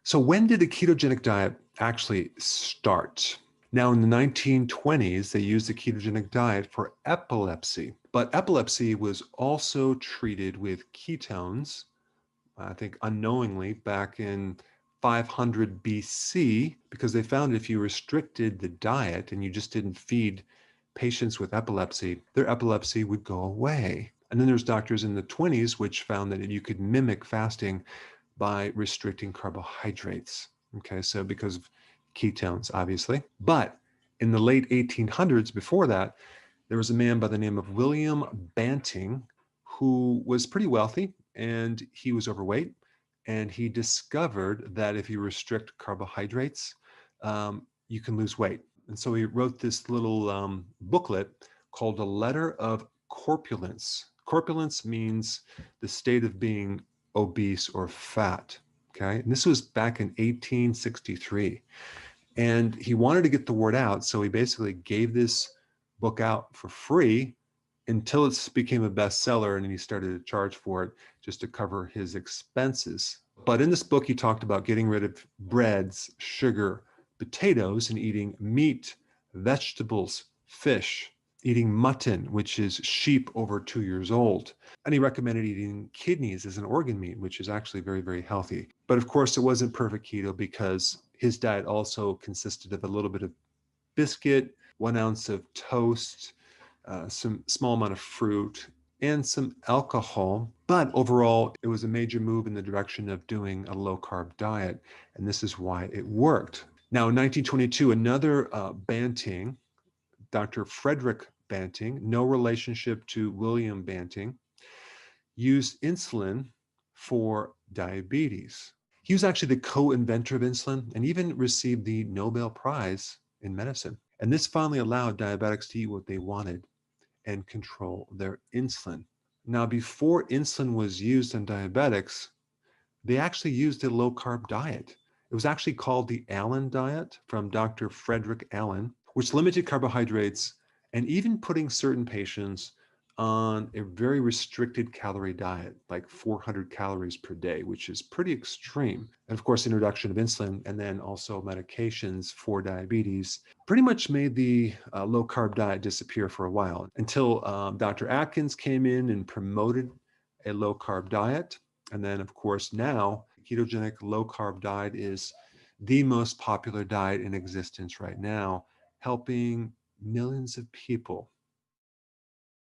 So when did the ketogenic diet actually start? Now, in the 1920s, they used the ketogenic diet for epilepsy, but epilepsy was also treated with ketones, I think unknowingly, back in 500 BC, because they found if you restricted the diet and you just didn't feed patients with epilepsy, their epilepsy would go away. And then there's doctors in the 20s which found that you could mimic fasting by restricting carbohydrates. Okay, so because of ketones, obviously. But in the late 1800s, before that, there was a man by the name of William Banting who was pretty wealthy and he was overweight. And he discovered that if you restrict carbohydrates, you can lose weight. And so he wrote this little booklet called A Letter of Corpulence. Corpulence means the state of being obese or fat. Okay. And this was back in 1863. And he wanted to get the word out. So he basically gave this book out for free until it became a bestseller. And then he started to charge for it just to cover his expenses. But in this book, he talked about getting rid of breads, sugar, potatoes, and eating meat, vegetables, fish, eating mutton, which is sheep over 2 years old. And he recommended eating kidneys as an organ meat, which is actually very, very healthy. But of course, it wasn't perfect keto because his diet also consisted of a little bit of biscuit, 1 ounce of toast, some small amount of fruit, and some alcohol. But overall, it was a major move in the direction of doing a low-carb diet. And this is why it worked. Now, in 1922, another Banting, Dr. Frederick Banting, no relationship to William Banting, used insulin for diabetes. He was actually the co-inventor of insulin and even received the Nobel Prize in medicine. And this finally allowed diabetics to eat what they wanted and control their insulin. Now, before insulin was used in diabetics, they actually used a low-carb diet. It was actually called the Allen diet from Dr. Frederick Allen, which limited carbohydrates and even putting certain patients on a very restricted calorie diet, like 400 calories per day, which is pretty extreme. And of course, introduction of insulin and then also medications for diabetes pretty much made the low-carb diet disappear for a while until Dr. Atkins came in and promoted a low-carb diet. And then, of course, now ketogenic low-carb diet is the most popular diet in existence right now, helping millions of people